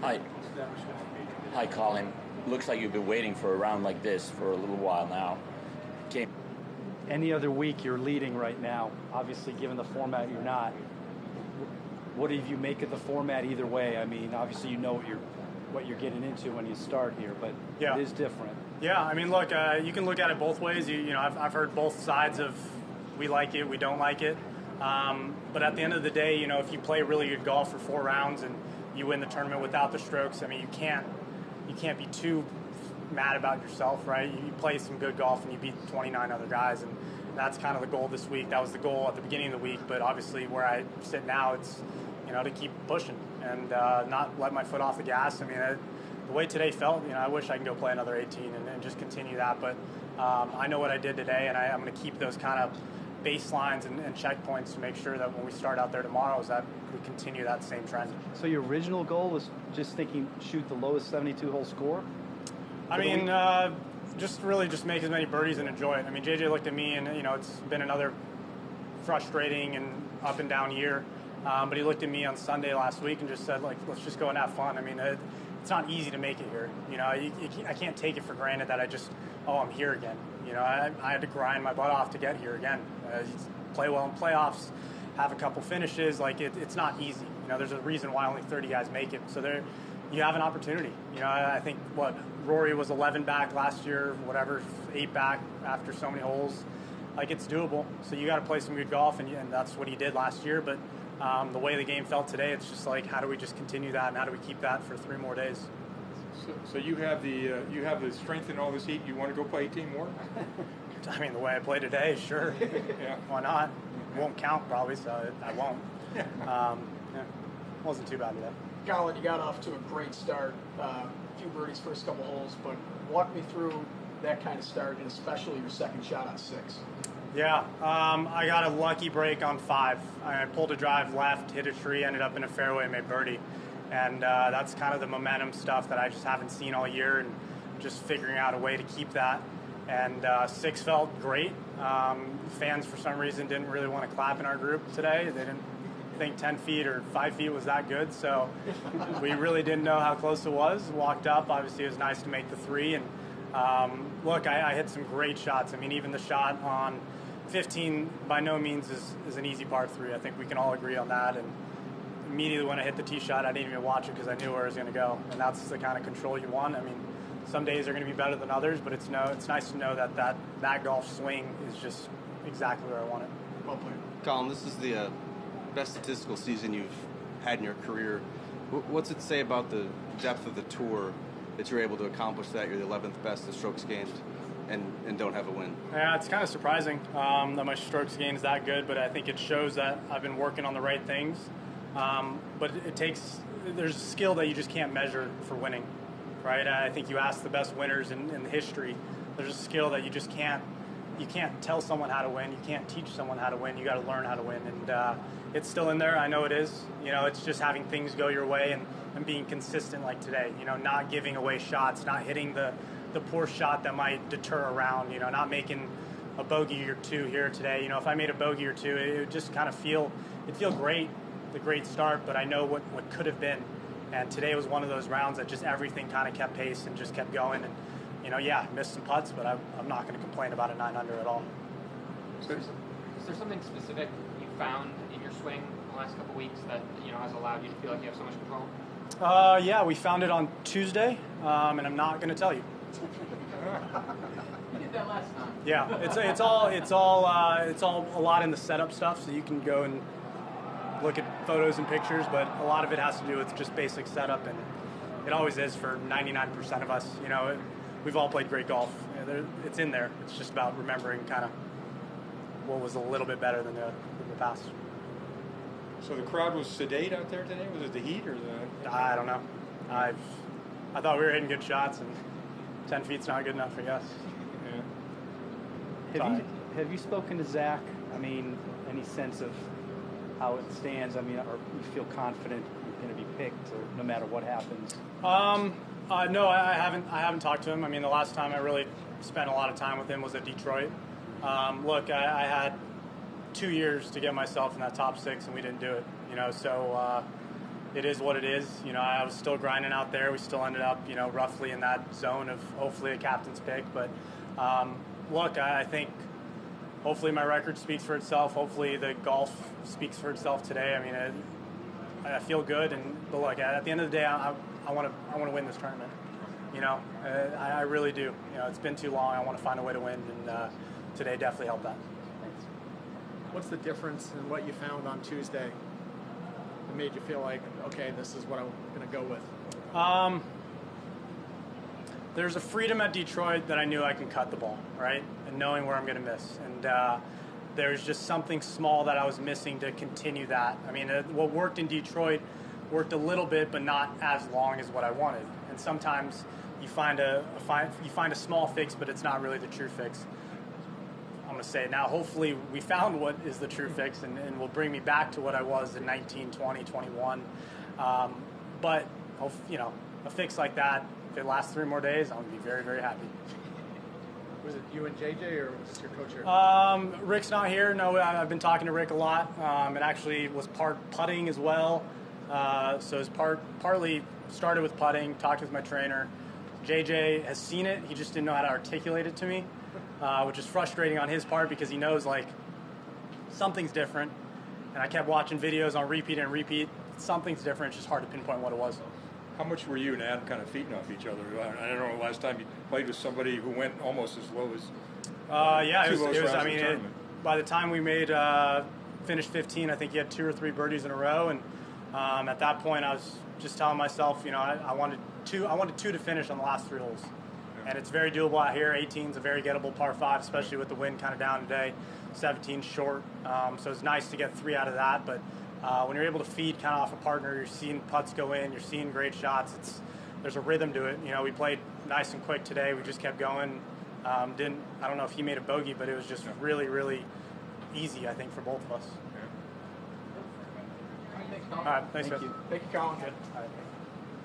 Hi. Hi, Collin. Looks like you've been waiting for a round like this for a little while now. Any other week you're leading right now. Obviously, given the format, you're not. What do you make of the format either way? I mean, obviously you know what you're getting into when you start here, but yeah. It is different. Yeah, I mean, look, you can look at it both ways. You know, I've heard both sides of we like it, we don't like it. But at the end of the day, you know, if you play really good golf for 4 rounds and you win the tournament without the strokes, I mean, you can't be too mad about yourself, right? You play some good golf and you beat 29 other guys, and that's kind of the goal this week. That was the goal at the beginning of the week, but obviously where I sit now, it's, you know, to keep pushing and not let my foot off the gas. I mean, the way today felt, you know, I wish I could go play another 18 and just continue that, but I know what I did today, and I'm going to keep those kind of baselines and checkpoints to make sure that when we start out there tomorrow is that we continue that same trend. So your original goal was just thinking shoot the lowest 72-hole score? I mean, just make as many birdies and enjoy it. I mean, JJ looked at me and, you know, it's been another frustrating and up and down year. But he looked at me on Sunday last week and just said, like, let's just go and have fun. I mean, it's not easy to make it here. You know, I can't take it for granted that I'm here again. You know, I had to grind my butt off to get here again. Play well in playoffs, have a couple finishes. Like, it's not easy. You know, there's a reason why only 30 guys make it. So you have an opportunity. You know, I think, Rory was 11 back last year, 8 back after so many holes. Like, it's doable. So you got to play some good golf, and that's what he did last year. But the way the game felt today, it's just like, how do we just continue that, and how do we keep that for 3 more days? So you have the strength in all this heat. You want to go play 18 more? I mean, the way I played today, sure. Yeah. Why not? Won't count probably, so I won't. Yeah. Wasn't too bad today. Collin, you got off to a great start. A few birdies first couple holes, but walk me through that kind of start, and especially your second shot on 6. Yeah, I got a lucky break on 5. I pulled a drive left, hit a tree, ended up in a fairway, made birdie. And that's kind of the momentum stuff that I just haven't seen all year, and just figuring out a way to keep that. And 6 felt great. Fans, for some reason, didn't really want to clap in our group today. They didn't think 10 feet or 5 feet was that good, so we really didn't know how close it was. Walked up, obviously it was nice to make the 3, and look, I hit some great shots. I mean, even the shot on 15 by no means is an easy par 3. I think we can all agree on that. And immediately when I hit the tee shot, I didn't even watch it because I knew where it was going to go, and that's the kind of control you want. I mean, some days are going to be better than others, but it's nice to know that golf swing is just exactly where I want it. Well played. Collin, this is the best statistical season you've had in your career. What's it say about the depth of the tour that you're able to accomplish that? You're the 11th best in strokes gained and don't have a win. Yeah, it's kind of surprising that my strokes gained is that good, but I think it shows that I've been working on the right things. But there's a skill that you just can't measure for winning, right? I think you ask the best winners in history, there's a skill that you just can't tell someone how to win. You can't teach someone how to win. You got to learn how to win, and it's still in there. I know it is. You know, it's just having things go your way and being consistent like today. You know, not giving away shots, not hitting the poor shot that might deter a round. You know, not making a bogey or 2 here today. You know, if I made a bogey or 2, it would just kind of feel great, the great start, but I know what could have been. And today was one of those rounds that just everything kind of kept pace and just kept going. And, you know, yeah, missed some putts, but I'm not going to complain about a 9 under at all. Is there something specific you found in your swing the last couple weeks that, you know, has allowed you to feel like you have so much control? Yeah, we found it on Tuesday, and I'm not going to tell you. You did that last time. Yeah, it's all a lot in the setup stuff, so you can go and look at photos and pictures, but a lot of it has to do with just basic setup, and it always is for 99% of us. You know, we've all played great golf. It's in there. It's just about remembering kind of what was a little bit better than the past. So the crowd was sedate out there today? Was it the heat or the... I don't know. I thought we were hitting good shots, and 10 feet's not good enough, I guess. Yeah. Have you spoken to Zach? I mean, any sense of how it stands? I mean, or you feel confident you're going to be picked, or no matter what happens? No, I haven't talked to him. I mean, the last time I really spent a lot of time with him was at Detroit. Look, I had 2 years to get myself in that top 6, and we didn't do it. You know, so it is what it is. You know, I was still grinding out there. We still ended up, you know, roughly in that zone of hopefully a captain's pick. But look, I think hopefully my record speaks for itself. Hopefully the golf speaks for itself today. I mean, I feel good, but look, at the end of the day, I want to win this tournament. You know, I really do. You know, it's been too long. I want to find a way to win, and today definitely helped that. What's the difference in what you found on Tuesday that made you feel like, okay, this is what I'm going to go with? There's a freedom at Detroit that I knew I can cut the ball, right? And knowing where I'm going to miss. And there's just something small that I was missing to continue that. I mean, what worked in Detroit worked a little bit, but not as long as what I wanted. And sometimes you find a small fix, but it's not really the true fix. I'm going to say it now. Hopefully we found what is the true fix and will bring me back to what I was in 19, 20, 21. But, you know, a fix like that, if it lasts 3 more days, I'm going to be very, very happy. Was it you and JJ, or was this your coach here? Rick's not here. No, I've been talking to Rick a lot. It actually was part putting as well. So it's partly started with putting, talked with my trainer. JJ has seen it. He just didn't know how to articulate it to me, which is frustrating on his part because he knows, like, something's different. And I kept watching videos on repeat and repeat. Something's different. It's just hard to pinpoint what it was. How much were you and Adam kind of feeding off each other? I don't know, last time you played with somebody who went almost as low as yeah, it was. I in the mean, tournament. By the time we finished 15, I think he had 2 or 3 birdies in a row, and at that point, I was just telling myself, you know, I wanted 2 to finish on the last 3 holes, and it's very doable out here. 18's a very gettable par 5, especially with the wind kind of down today. 17's short, so it's nice to get 3 out of that, but. When you're able to feed kind of off a partner, you're seeing putts go in, you're seeing great shots. There's a rhythm to it. You know, we played nice and quick today. We just kept going. I don't know if he made a bogey, but it was just really, really easy, I think, for both of us. All right, thanks, Thank guys. you. Thank you, Collin. Good. All right.